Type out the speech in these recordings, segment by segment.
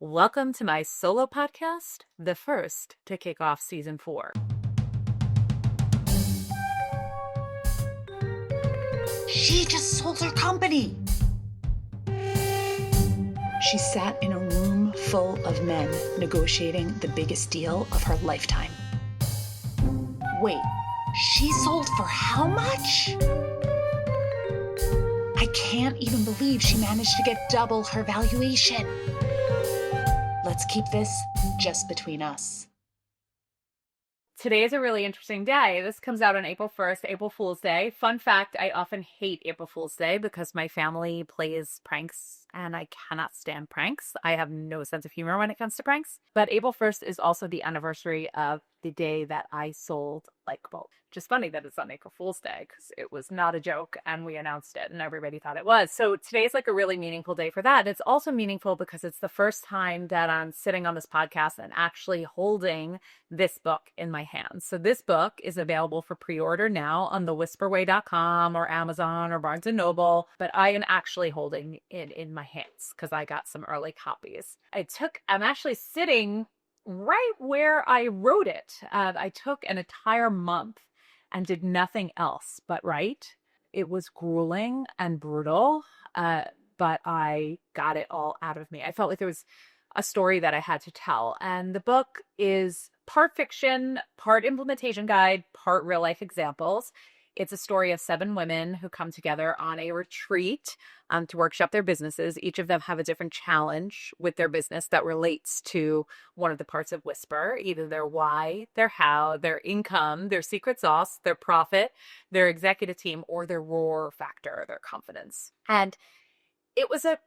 Welcome to my solo podcast, the first to kick off season 4. She just sold her company. She sat in a room full of men negotiating the biggest deal of her lifetime. Wait, she sold for how much? I can't even believe she managed to get double her valuation. Let's keep this just between us. Today is a really interesting day. This comes out on April 1st, April Fool's Day. Fun fact, I often hate April Fool's Day because my family plays pranks and I cannot stand pranks. I have no sense of humor when it comes to pranks. But April 1st is also the anniversary of the day that I sold Likeable. Just funny that it's on April Fool's Day because it was not a joke and we announced it and everybody thought it was. So today's like a really meaningful day for that. It's also meaningful because it's the first time that I'm sitting on this podcast and actually holding this book in my hands. So this book is available for pre-order now on thewhisperway.com or Amazon or Barnes & Noble, but I am actually holding it in my hands because I got some early copies. I'm actually sitting right where I wrote it. I took an entire month and did nothing else but write. It was grueling and brutal, but I got it all out of me. I felt like there was a story that I had to tell. And the book is part fiction, part implementation guide, part real life examples. It's a story of 7 women who come together on a retreat to workshop their businesses. Each of them have a different challenge with their business that relates to one of the parts of Whisper, either their why, their how, their income, their secret sauce, their profit, their executive team, or their roar factor, their confidence. And it was a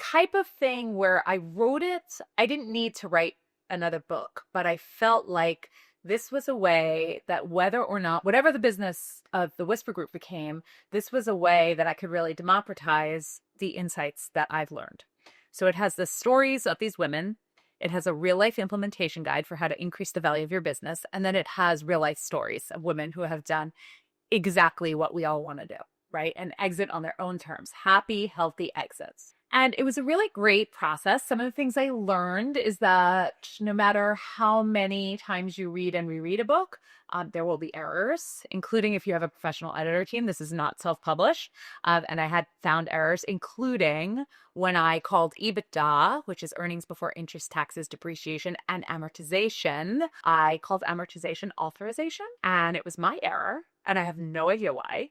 type of thing where I wrote it. I didn't need to write another book, but I felt like this was a way that whether or not, whatever the business of the Whisper Group became, this was a way that I could really democratize the insights that I've learned. So it has the stories of these women. It has a real life implementation guide for how to increase the value of your business. And then it has real life stories of women who have done exactly what we all want to do, right? And exit on their own terms, happy, healthy exits. And it was a really great process. Some of the things I learned is that no matter how many times you read and reread a book, there will be errors, including if you have a professional editor team. This is not self-published. And I had found errors, including when I called EBITDA, which is earnings before interest, taxes, depreciation, and amortization. I called amortization authorization, and it was my error. And I have no idea why.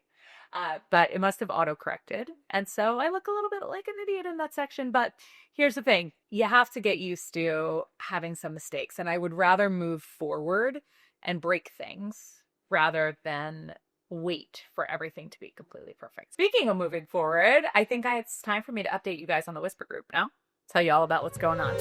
But it must have auto-corrected. And so I look a little bit like an idiot in that section. But here's the thing. You have to get used to having some mistakes. And I would rather move forward and break things rather than wait for everything to be completely perfect. Speaking of moving forward, I think it's time for me to update you guys on the Whisper Group now. Tell you all about what's going on.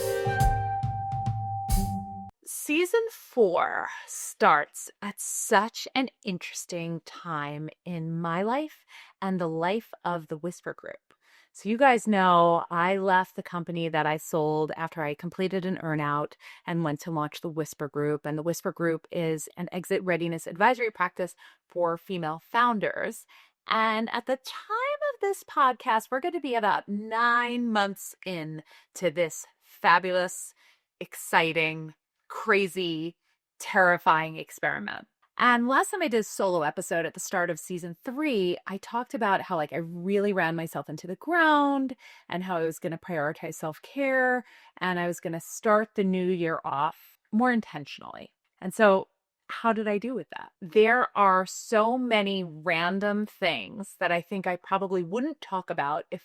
Season 4 starts at such an interesting time in my life and the life of the Whisper Group. So you guys know I left the company that I sold after I completed an earnout and went to launch the Whisper Group. And the Whisper Group is an exit readiness advisory practice for female founders. And at the time of this podcast, we're going to be about 9 months in to this fabulous, exciting, crazy, terrifying experiment. And last time I did a solo episode at the start of season 3, I talked about how I really ran myself into the ground and how I was going to prioritize self-care and I was going to start the new year off more intentionally. And so how did I do with that? There are so many random things that I think I probably wouldn't talk about if,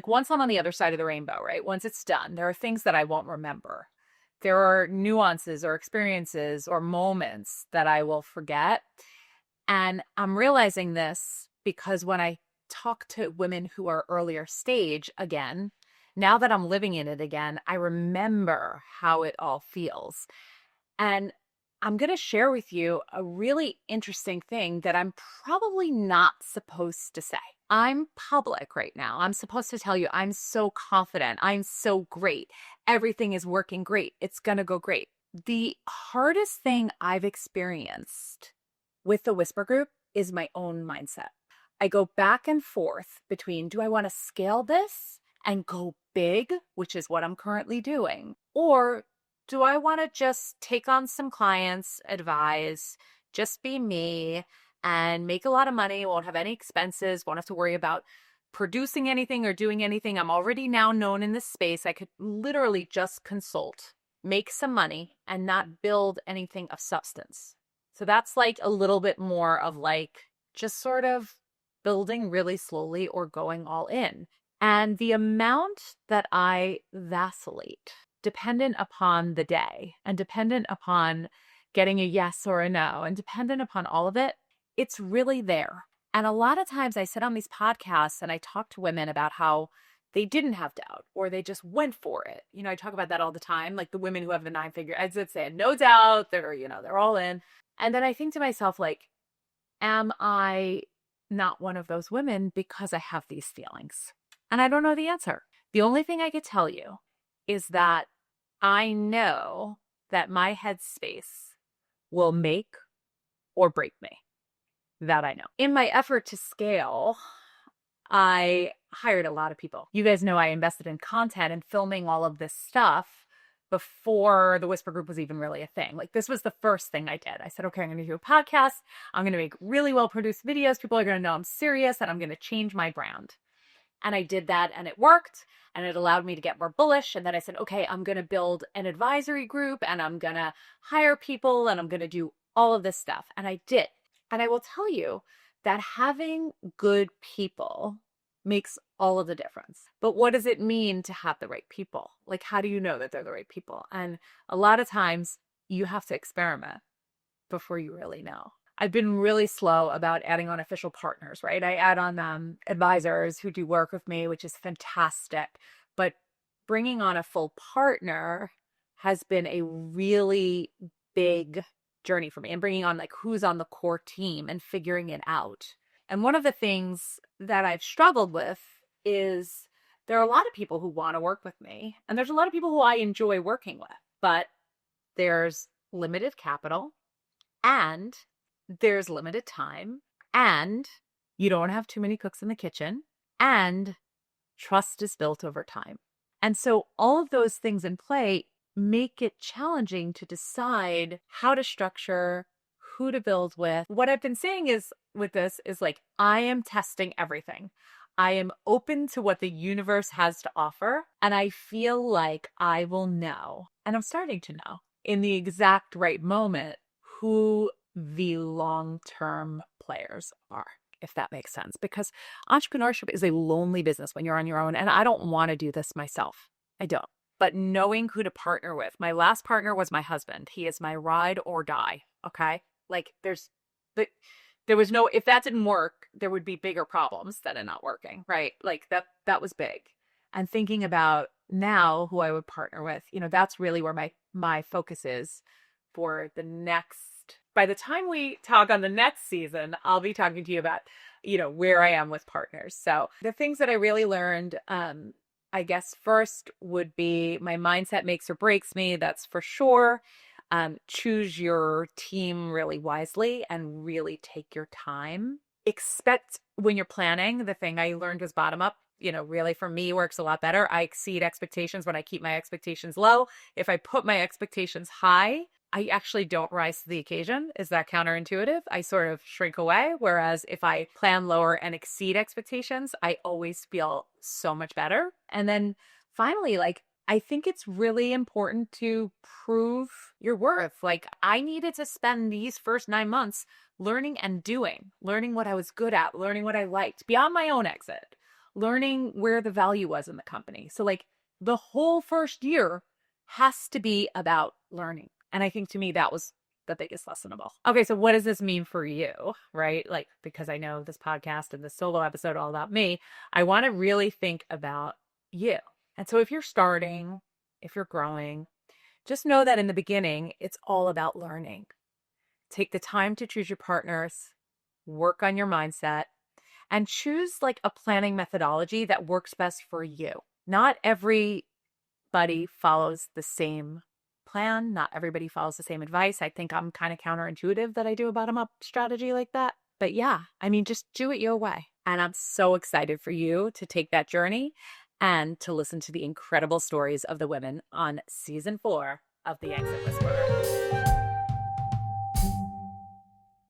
once I'm on the other side of the rainbow, right? Once it's done, there are things that I won't remember. There are nuances or experiences or moments that I will forget. And I'm realizing this because when I talk to women who are earlier stage again, now that I'm living in it again, I remember how it all feels. And I'm going to share with you a really interesting thing that I'm probably not supposed to say. I'm public right now. I'm supposed to tell you I'm so confident. I'm so great. Everything is working great. It's going to go great. The hardest thing I've experienced with the Whisper Group is my own mindset. I go back and forth between, do I want to scale this and go big, which is what I'm currently doing? Or do I want to just take on some clients, advise, just be me, and make a lot of money, won't have any expenses, won't have to worry about producing anything or doing anything. I'm already now known in this space. I could literally just consult, make some money, and not build anything of substance. So that's like a little bit more of like just sort of building really slowly or going all in. And the amount that I vacillate, dependent upon the day and dependent upon getting a yes or a no and dependent upon all of it, it's really there. And a lot of times I sit on these podcasts and I talk to women about how they didn't have doubt or they just went for it. You know, I talk about that all the time, like the women who have the 9-figure exits, they had no doubt, they're all in. And then I think to myself, like, am I not one of those women because I have these feelings? And I don't know the answer. The only thing I could tell you is that I know that my headspace will make or break me. That I know. In my effort to scale, I hired a lot of people. You guys know I invested in content and filming all of this stuff before the Whisper Group was even really a thing. Like, this was the first thing I did. I said, okay, I'm going to do a podcast. I'm going to make really well-produced videos. People are going to know I'm serious and I'm going to change my brand. And I did that and it worked and it allowed me to get more bullish. And then I said, okay, I'm going to build an advisory group and I'm going to hire people and I'm going to do all of this stuff. And I did. And I will tell you that having good people makes all of the difference. But what does it mean to have the right people? Like, how do you know that they're the right people? And a lot of times you have to experiment before you really know. I've been really slow about adding on official partners, right? I add on advisors who do work with me, which is fantastic. But bringing on a full partner has been a really big journey for me, and bringing on like who's on the core team and figuring it out. And one of the things that I've struggled with is there are a lot of people who want to work with me, and there's a lot of people who I enjoy working with, but there's limited capital and there's limited time and you don't have too many cooks in the kitchen and trust is built over time. And so all of those things in play make it challenging to decide how to structure, who to build with. What I've been saying is with this is like, I am testing everything. I am open to what the universe has to offer. And I feel like I will know, and I'm starting to know in the exact right moment, who the long-term players are, if that makes sense. Because entrepreneurship is a lonely business when you're on your own. And I don't want to do this myself. I don't. But knowing who to partner with. My last partner was my husband. He is my ride or die. Okay. Like there was no, if that didn't work, there would be bigger problems than it not working. Right. Like that was big. And thinking about now who I would partner with, you know, that's really where my focus is for the next, by the time we talk on the next season, I'll be talking to you about, you know, where I am with partners. So the things that I really learned, I guess first would be my mindset makes or breaks me. That's for sure. Choose your team really wisely and really take your time. Expect when you're planning, the thing I learned was bottom up, you know, really for me works a lot better. I exceed expectations when I keep my expectations low. If I put my expectations high, I actually don't rise to the occasion. Is that counterintuitive? I sort of shrink away. Whereas if I plan lower and exceed expectations, I always feel so much better. And then finally, like, I think it's really important to prove your worth. Like, I needed to spend these first 9 months learning and doing, learning what I was good at, learning what I liked beyond my own exit, learning where the value was in the company. So like the whole first year has to be about learning. And I think to me, that was the biggest lesson of all. Okay, so what does this mean for you, right? Like, because I know this podcast and this solo episode all about me, I want to really think about you. And so if you're starting, if you're growing, just know that in the beginning, it's all about learning. Take the time to choose your partners, work on your mindset, and choose like a planning methodology that works best for you. Not everybody follows the same plan. Not everybody follows the same advice. I think I'm kind of counterintuitive that I do a bottom-up strategy like that. But yeah, I mean, just do it your way. And I'm so excited for you to take that journey. and to listen to the incredible stories of the women on season 4 of The Exit Whisperer.